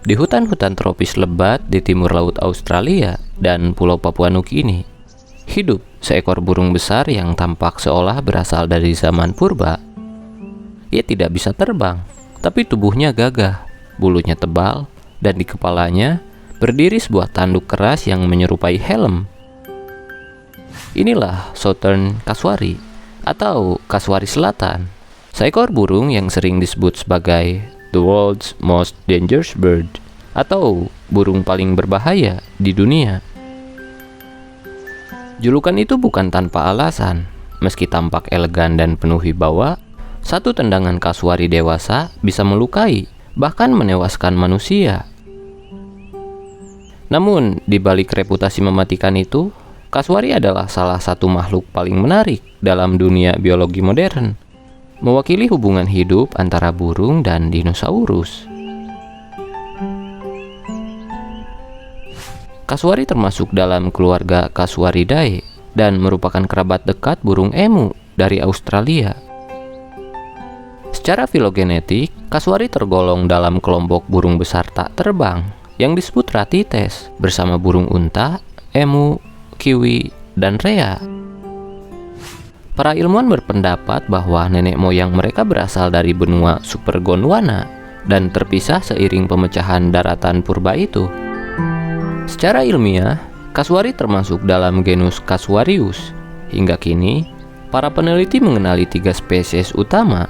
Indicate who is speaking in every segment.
Speaker 1: Di hutan-hutan tropis lebat di timur laut Australia dan Pulau Papua Nugini, hidup seekor burung besar yang tampak seolah berasal dari zaman purba. Ia tidak bisa terbang, tapi tubuhnya gagah, bulunya tebal, dan di kepalanya berdiri sebuah tanduk keras yang menyerupai helm. Inilah Southern Kasuari atau Kasuari Selatan, seekor burung yang sering disebut sebagai the world's most dangerous bird atau burung paling berbahaya di dunia. Julukan itu bukan tanpa alasan. Meski tampak elegan dan penuh wibawa, satu tendangan kasuari dewasa bisa melukai, bahkan menewaskan manusia. Namun, di balik reputasi mematikan itu, kasuari adalah salah satu makhluk paling menarik dalam dunia biologi modern, mewakili hubungan hidup antara burung dan dinosaurus. Kasuari termasuk dalam keluarga Casuaridae dan merupakan kerabat dekat burung emu dari Australia. Secara filogenetik, kasuari tergolong dalam kelompok burung besar tak terbang yang disebut ratites bersama burung unta, emu, kiwi, dan rea. Para ilmuwan berpendapat bahwa nenek moyang mereka berasal dari benua Super Gondwana dan terpisah seiring pemecahan daratan purba itu. Secara ilmiah, kasuari termasuk dalam genus Casuarius. Hingga kini, para peneliti mengenali 3 spesies utama,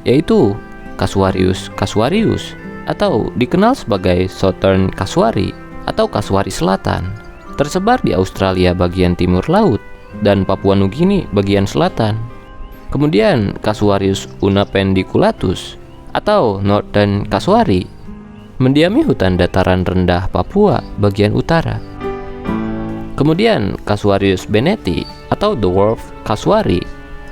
Speaker 1: yaitu Casuarius casuarius atau dikenal sebagai Southern Kasuari atau Kasuari Selatan, tersebar di Australia bagian timur laut dan Papua Nugini bagian selatan. Kemudian Casuarius unapendiculatus atau Northern Kasuari mendiami hutan dataran rendah Papua bagian utara. Kemudian Casuarius benneti atau dwarf kasuari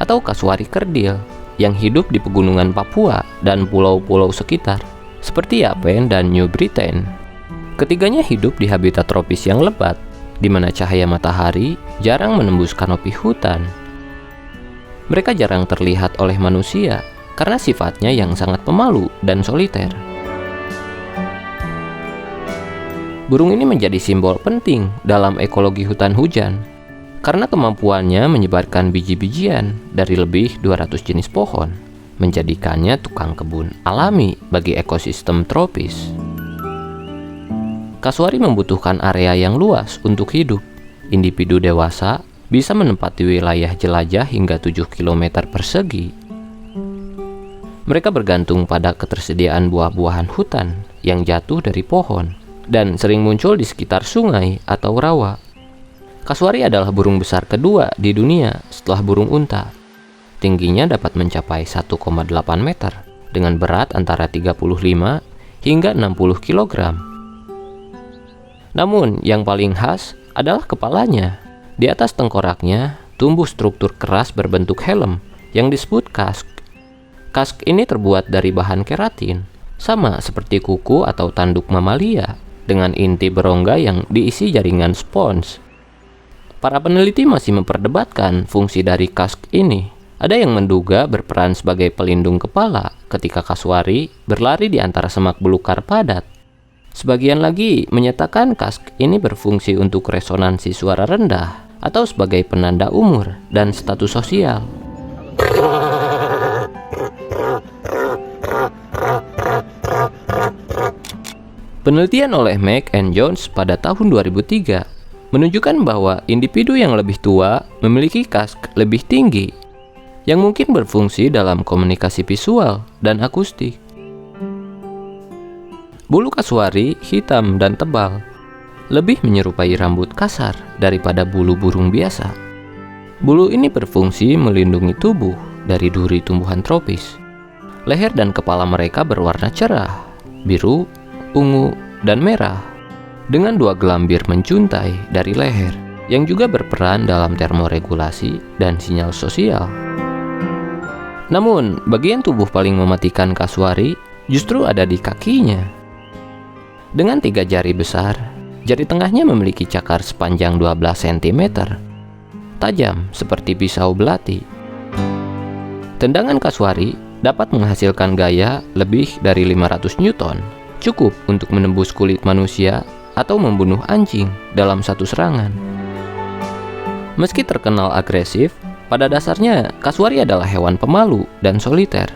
Speaker 1: atau kasuari kerdil yang hidup di pegunungan Papua dan pulau-pulau sekitar seperti Yapen dan New Britain. Ketiganya hidup di habitat tropis yang lebat, di mana cahaya matahari jarang menembus kanopi hutan. Mereka jarang terlihat oleh manusia karena sifatnya yang sangat pemalu dan soliter. Burung ini menjadi simbol penting dalam ekologi hutan hujan karena kemampuannya menyebarkan biji-bijian dari lebih 200 jenis pohon, menjadikannya tukang kebun alami bagi ekosistem tropis. Kasuari membutuhkan area yang luas untuk hidup. Individu dewasa bisa menempati wilayah jelajah hingga 7 km persegi. Mereka bergantung pada ketersediaan buah-buahan hutan yang jatuh dari pohon dan sering muncul di sekitar sungai atau rawa. Kasuari adalah burung besar kedua di dunia setelah burung unta. Tingginya dapat mencapai 1,8 meter dengan berat antara 35 hingga 60 kg. Namun, yang paling khas adalah kepalanya. Di atas tengkoraknya tumbuh struktur keras berbentuk helm yang disebut kask. Kask ini terbuat dari bahan keratin, sama seperti kuku atau tanduk mamalia, dengan inti berongga yang diisi jaringan spons. Para peneliti masih memperdebatkan fungsi dari kask ini. Ada yang menduga berperan sebagai pelindung kepala ketika kasuari berlari di antara semak belukar padat. Sebagian lagi menyatakan kask ini berfungsi untuk resonansi suara rendah atau sebagai penanda umur dan status sosial. Penelitian oleh Mack and Jones pada tahun 2003 menunjukkan bahwa individu yang lebih tua memiliki kask lebih tinggi yang mungkin berfungsi dalam komunikasi visual dan akustik. Bulu kasuari hitam dan tebal, lebih menyerupai rambut kasar daripada bulu burung biasa. Bulu ini berfungsi melindungi tubuh dari duri tumbuhan tropis. Leher dan kepala mereka berwarna cerah, biru, ungu, dan merah, dengan 2 gelambir menjuntai dari leher yang juga berperan dalam termoregulasi dan sinyal sosial. Namun, bagian tubuh paling mematikan kasuari justru ada di kakinya. Dengan 3 jari besar, jari tengahnya memiliki cakar sepanjang 12 cm, tajam seperti pisau belati. Tendangan kasuari dapat menghasilkan gaya lebih dari 500 Newton, cukup untuk menembus kulit manusia atau membunuh anjing dalam satu serangan. Meski terkenal agresif, pada dasarnya kasuari adalah hewan pemalu dan soliter.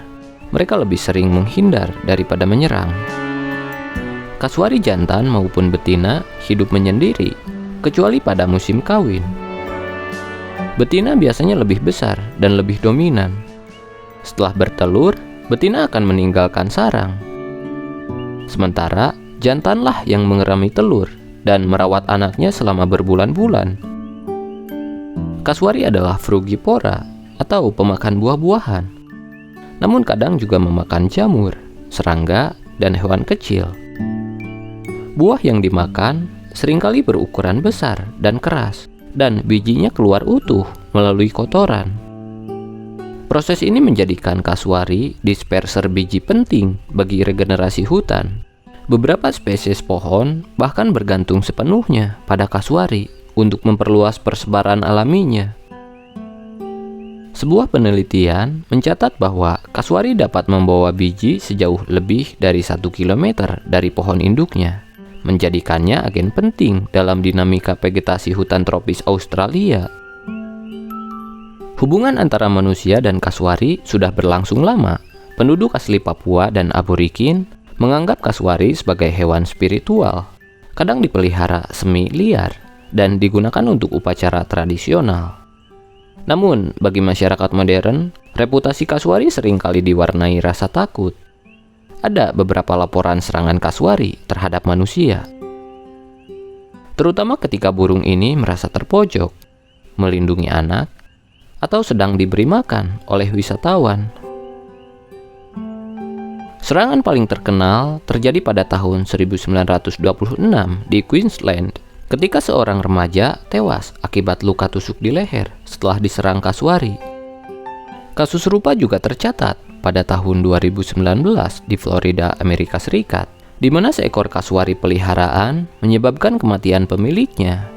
Speaker 1: Mereka lebih sering menghindar daripada menyerang. Kasuari jantan maupun betina hidup menyendiri, kecuali pada musim kawin. Betina biasanya lebih besar dan lebih dominan. Setelah bertelur, betina akan meninggalkan sarang. Sementara, jantanlah yang mengerami telur dan merawat anaknya selama berbulan-bulan. Kasuari adalah frugivora atau pemakan buah-buahan. Namun kadang juga memakan jamur, serangga, dan hewan kecil. Buah yang dimakan seringkali berukuran besar dan keras, dan bijinya keluar utuh melalui kotoran. Proses ini menjadikan kasuari disperser biji penting bagi regenerasi hutan. Beberapa spesies pohon bahkan bergantung sepenuhnya pada kasuari untuk memperluas persebaran alaminya. Sebuah penelitian mencatat bahwa kasuari dapat membawa biji sejauh lebih dari 1 km dari pohon induknya, menjadikannya agen penting dalam dinamika vegetasi hutan tropis Australia. Hubungan antara manusia dan kasuari sudah berlangsung lama. Penduduk asli Papua dan Aborigin menganggap kasuari sebagai hewan spiritual, kadang dipelihara semi liar dan digunakan untuk upacara tradisional. Namun, bagi masyarakat modern, reputasi kasuari seringkali diwarnai rasa takut. Ada beberapa laporan serangan kasuari terhadap manusia, terutama ketika burung ini merasa terpojok, melindungi anak, atau sedang diberi makan oleh wisatawan. Serangan paling terkenal terjadi pada tahun 1926 di Queensland ketika seorang remaja tewas akibat luka tusuk di leher setelah diserang kasuari. Kasus serupa juga tercatat pada tahun 2019 di Florida, Amerika Serikat, di mana seekor kasuari peliharaan menyebabkan kematian pemiliknya.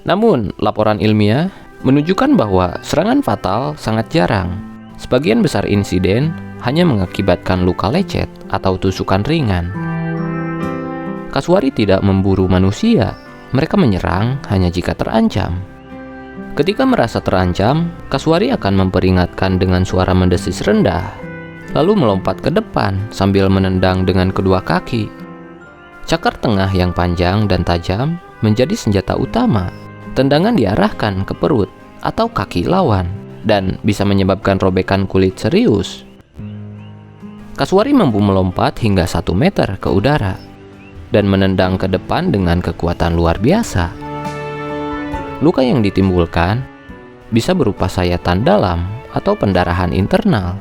Speaker 1: Namun, laporan ilmiah menunjukkan bahwa serangan fatal sangat jarang. Sebagian besar insiden hanya mengakibatkan luka lecet atau tusukan ringan. Kasuari tidak memburu manusia, mereka menyerang hanya jika terancam. Ketika merasa terancam, kasuari akan memperingatkan dengan suara mendesis rendah, lalu melompat ke depan sambil menendang dengan kedua kaki. Cakar tengah yang panjang dan tajam menjadi senjata utama. Tendangan diarahkan ke perut atau kaki lawan dan bisa menyebabkan robekan kulit serius. Kasuari mampu melompat hingga 1 meter ke udara dan menendang ke depan dengan kekuatan luar biasa. Luka yang ditimbulkan bisa berupa sayatan dalam atau pendarahan internal.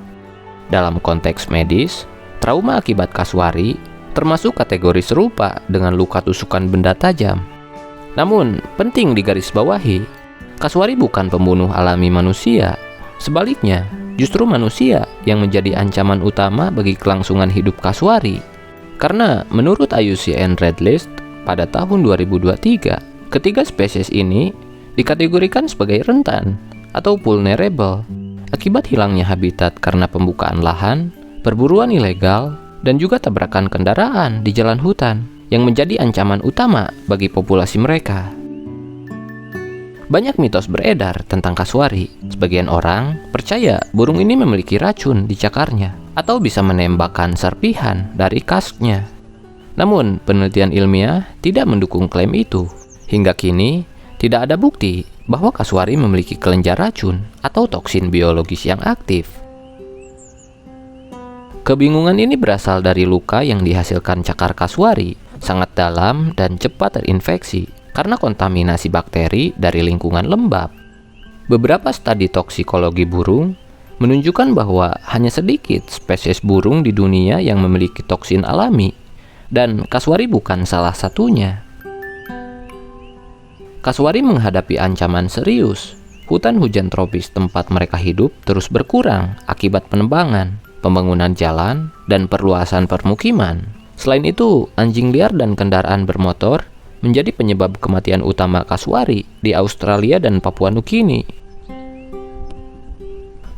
Speaker 1: Dalam konteks medis, trauma akibat kasuari termasuk kategori serupa dengan luka tusukan benda tajam. Namun, penting digarisbawahi, kasuari bukan pembunuh alami manusia. Sebaliknya, justru manusia yang menjadi ancaman utama bagi kelangsungan hidup kasuari. Karena menurut IUCN Red List pada tahun 2023, ketiga spesies ini dikategorikan sebagai rentan atau vulnerable akibat hilangnya habitat karena pembukaan lahan, perburuan ilegal, dan juga tabrakan kendaraan di jalan hutan yang menjadi ancaman utama bagi populasi mereka. Banyak mitos beredar tentang kasuari. Sebagian orang percaya burung ini memiliki racun di cakarnya atau bisa menembakkan serpihan dari kasknya. Namun, penelitian ilmiah tidak mendukung klaim itu. Hingga kini, tidak ada bukti bahwa kasuari memiliki kelenjar racun atau toksin biologis yang aktif. Kebingungan ini berasal dari luka yang dihasilkan cakar kasuari, sangat dalam dan cepat terinfeksi karena kontaminasi bakteri dari lingkungan lembab. Beberapa studi toksikologi burung menunjukkan bahwa hanya sedikit spesies burung di dunia yang memiliki toksin alami, dan kasuari bukan salah satunya. Kasuari menghadapi ancaman serius. Hutan hujan tropis tempat mereka hidup terus berkurang akibat penebangan, pembangunan jalan, dan perluasan permukiman. Selain itu, anjing liar dan kendaraan bermotor menjadi penyebab kematian utama kasuari di Australia dan Papua Nugini.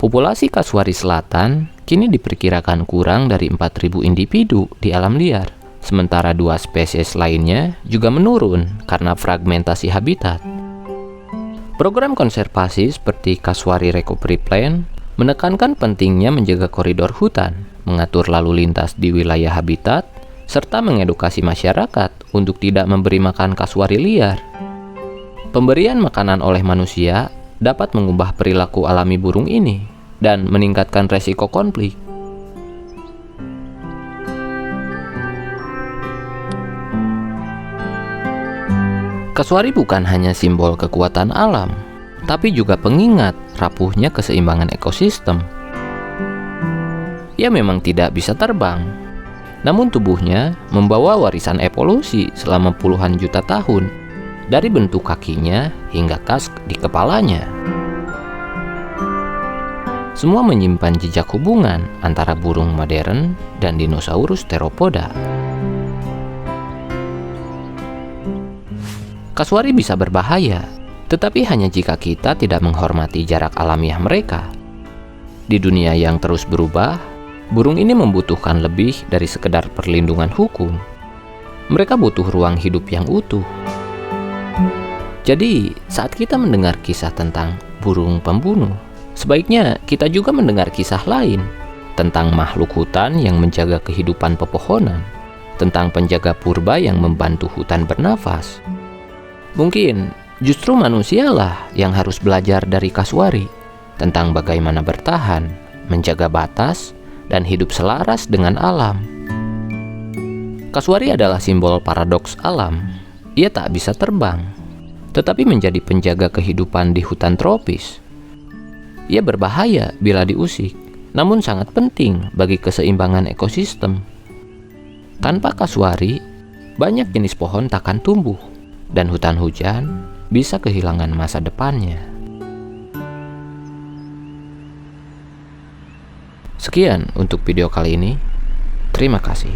Speaker 1: Populasi kasuari selatan kini diperkirakan kurang dari 4.000 individu di alam liar, sementara 2 spesies lainnya juga menurun karena fragmentasi habitat. Program konservasi seperti Kasuari Recovery Plan menekankan pentingnya menjaga koridor hutan, mengatur lalu lintas di wilayah habitat, serta mengedukasi masyarakat untuk tidak memberi makan kasuari liar. Pemberian makanan oleh manusia dapat mengubah perilaku alami burung ini dan meningkatkan resiko konflik. Kasuari bukan hanya simbol kekuatan alam, tapi juga pengingat rapuhnya keseimbangan ekosistem. Ia memang tidak bisa terbang, namun tubuhnya membawa warisan evolusi selama puluhan juta tahun, dari bentuk kakinya hingga kask di kepalanya. Semua menyimpan jejak hubungan antara burung modern dan dinosaurus teropoda. Kasuari bisa berbahaya, tetapi hanya jika kita tidak menghormati jarak alamiah mereka. Di dunia yang terus berubah, burung ini membutuhkan lebih dari sekedar perlindungan hukum. Mereka butuh ruang hidup yang utuh. Jadi, saat kita mendengar kisah tentang burung pembunuh, sebaiknya kita juga mendengar kisah lain tentang makhluk hutan yang menjaga kehidupan pepohonan, tentang penjaga purba yang membantu hutan bernafas. Mungkin justru manusialah yang harus belajar dari kasuari tentang bagaimana bertahan, menjaga batas, dan hidup selaras dengan alam. Kasuari adalah simbol paradoks alam. Ia tak bisa terbang, tetapi menjadi penjaga kehidupan di hutan tropis. Ia berbahaya bila diusik, namun sangat penting bagi keseimbangan ekosistem. Tanpa kasuari, banyak jenis pohon takkan tumbuh, dan hutan hujan bisa kehilangan masa depannya. Sekian untuk video kali ini. Terima kasih.